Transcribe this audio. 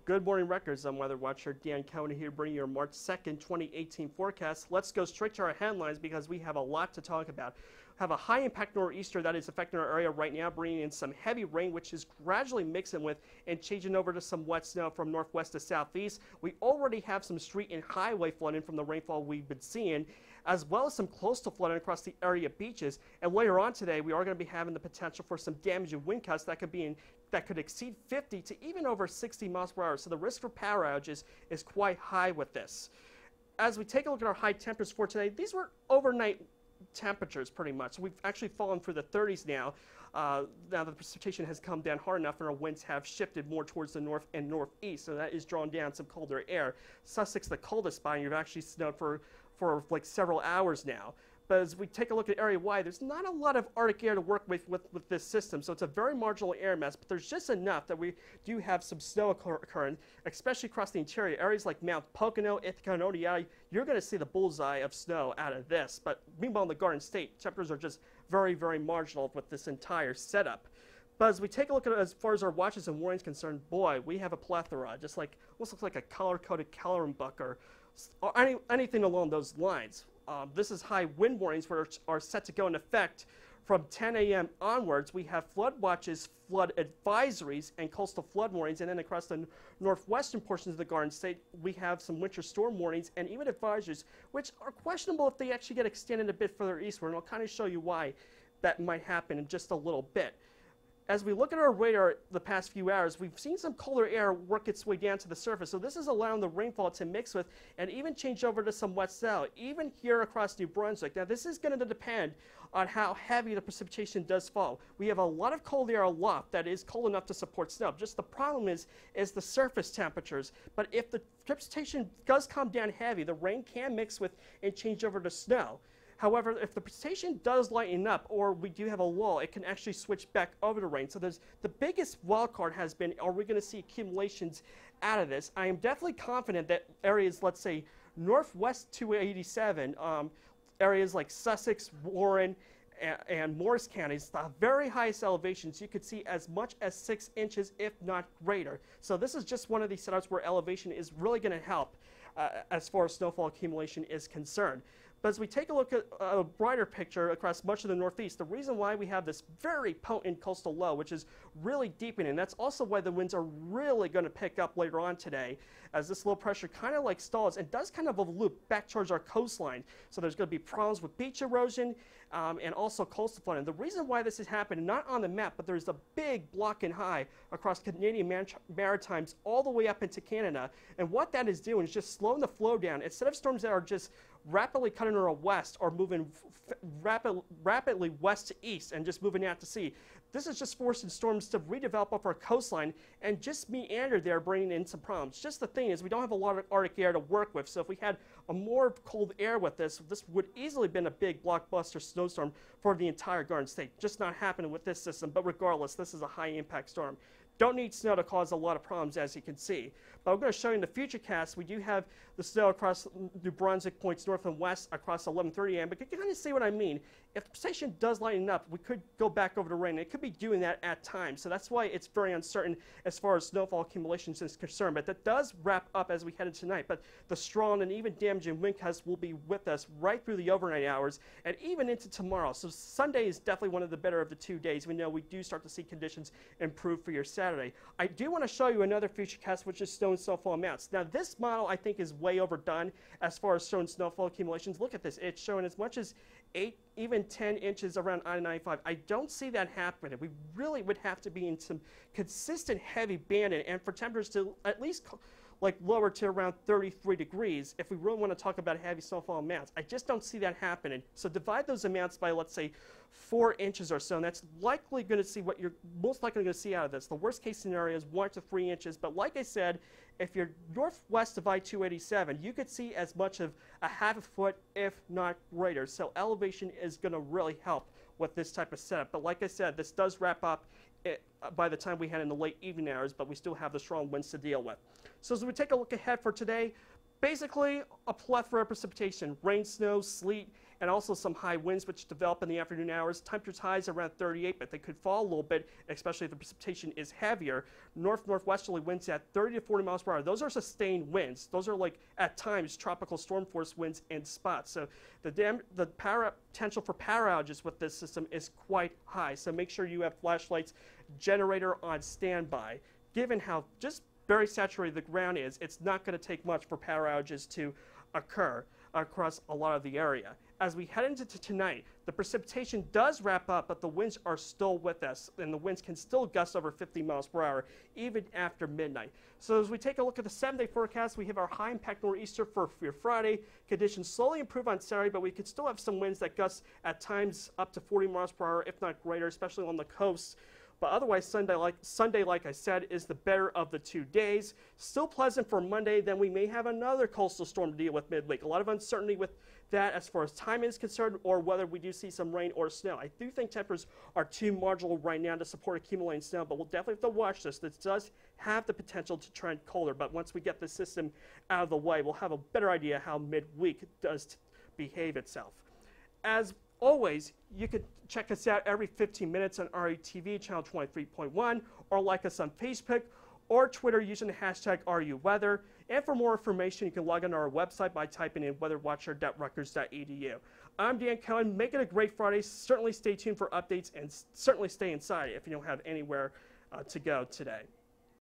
Good morning, Rutgers. I'm Weather Watcher Dan Cohen here, bringing you your March 2nd, 2018 forecast. Let's go straight to our headlines because we have a lot to talk about. We have a high impact nor'easter that is affecting our area right now, bringing in some heavy rain, which is gradually mixing with and changing over to some wet snow from northwest to southeast. We already have some street and highway flooding from the rainfall we've been seeing, as well as some coastal flooding across the area beaches. And later on today, we are going to be having the potential for some damaging wind gusts that could exceed 50 to even over 60 miles per hour. So the risk for power outages is quite high with this. As we take a look at our high temperatures for today, these were overnight temperatures pretty much. We've actually fallen through the 30s now. Now the precipitation has come down hard enough and our winds have shifted more towards the north and northeast, so that is drawing down some colder air. Sussex, the coldest spot, and you've actually snowed for like several hours now. But as we take a look at area-wide, there's not a lot of Arctic air to work with this system, so it's a very marginal air mass, but there's just enough that we do have some snow occurring, especially across the interior. Areas like Mount Pocono, Ithaca, and Odiai, you're going to see the bullseye of snow out of this. But meanwhile, in the Garden State, temperatures are just very, very marginal with this entire setup. But as we take a look at it, as far as our watches and warnings concerned, boy, we have a plethora, just like almost looks like a color-coded coloring book or anything along those lines. This is high wind warnings, which are set to go in effect from 10 a.m. onwards. We have flood watches, flood advisories, and coastal flood warnings. And then across the northwestern portions of the Garden State, we have some winter storm warnings and even advisories, which are questionable if they actually get extended a bit further eastward. And I'll kind of show you why that might happen in just a little bit. As we look at our radar the past few hours, we've seen some colder air work its way down to the surface. So this is allowing the rainfall to mix with and even change over to some wet snow, even here across New Brunswick. Now this is going to depend on how heavy the precipitation does fall. We have a lot of cold air aloft that is cold enough to support snow. Just the problem is the surface temperatures. But if the precipitation does come down heavy, the rain can mix with and change over to snow. However, if the precipitation does lighten up or we do have a lull, it can actually switch back over to rain. So the biggest wild card has been, are we going to see accumulations out of this? I am definitely confident that areas, let's say, northwest 287, areas like Sussex, Warren, and Morris counties, the very highest elevations, you could see as much as 6 inches, if not greater. So this is just one of these setups where elevation is really going to help as far as snowfall accumulation is concerned. But as we take a look at a brighter picture across much of the Northeast, the reason why we have this very potent coastal low, which is really deepening, that's also why the winds are really going to pick up later on today, as this low pressure kind of like stalls and does kind of a loop back towards our coastline. So there's going to be problems with beach erosion and also coastal flooding. The reason why this is happening, not on the map, but there's a big block and high across Canadian Maritimes all the way up into Canada. And what that is doing is just slowing the flow down. Instead of storms that are just rapidly cutting to our west or moving rapidly west to east and just moving out to sea, this is just forcing storms to redevelop off our coastline and just meander there, bringing in some problems. Just the thing is, we don't have a lot of Arctic air to work with, so if we had a more cold air with this would easily have been a big blockbuster snowstorm for the entire Garden State. Just not happening with this system, but regardless, this is a high impact storm. Don't need snow to cause a lot of problems, as you can see. But I'm going to show you in the futurecast, we do have the snow across New Brunswick points north and west across 11:30 a.m. But you can kind of see what I mean. If the precipitation does lighten up, we could go back over to rain. It could be doing that at times. So that's why it's very uncertain as far as snowfall accumulations is concerned. But that does wrap up as we head into tonight. But the strong and even damaging wind gusts will be with us right through the overnight hours and even into tomorrow. So Sunday is definitely one of the better of the 2 days. We know we do start to see conditions improve for your Saturday. I do want to show you another futurecast, which is snow and snowfall amounts. Now this model I think is way overdone as far as showing snowfall accumulations. Look at this. It's showing as much as 8, even 10 inches around I-95. I don't see that happening. We really would have to be in some consistent heavy banding and for temperatures to at least like lower to around 33 degrees if we really want to talk about heavy snowfall amounts. I just don't see that happening. So divide those amounts by, let's say, 4 inches or so, and that's likely going to see what you're most likely going to see out of this. The worst case scenario is 1 to 3 inches, but like I said, if you're northwest of I-287, you could see as much of a half a foot, if not greater. So elevation is going to really help with this type of setup. But like I said, this does wrap up by the time we head in the late evening hours, but we still have the strong winds to deal with. So as we take a look ahead for today, basically a plethora of precipitation, rain, snow, sleet, and also some high winds which develop in the afternoon hours. Temperatures highs around 38, but they could fall a little bit, especially if the precipitation is heavier. Northwesterly winds at 30 to 40 miles per hour. Those are sustained winds. Those are like, at times, tropical storm force winds in spots. So the potential for power outages with this system is quite high. So make sure you have flashlights, generator on standby. Given how just very saturated the ground is, it's not going to take much for power outages to occur across a lot of the area. As we head into tonight, the precipitation does wrap up, but the winds are still with us, and the winds can still gust over 50 miles per hour even after midnight. So as we take a look at the 7-day forecast, we have our high impact nor'easter for your Friday. Conditions slowly improve on Saturday, but we could still have some winds that gust at times up to 40 miles per hour, if not greater, especially on the coast. But otherwise, Sunday, like I said, is the better of the 2 days. Still pleasant for Monday, then we may have another coastal storm to deal with midweek. A lot of uncertainty with that as far as time is concerned, or whether we do see some rain or snow. I do think temperatures are too marginal right now to support accumulating snow, but we'll definitely have to watch this. This does have the potential to trend colder, but once we get the system out of the way, we'll have a better idea how midweek does behave itself. As always, you could check us out every 15 minutes on RUTV channel 23.1, or like us on Facebook or Twitter using the hashtag RUWeather. And for more information, you can log on to our website by typing in weatherwatcher.rutgers.edu. I'm Dan Cohen. Make it a great Friday. Certainly stay tuned for updates, and certainly stay inside if you don't have anywhere to go today.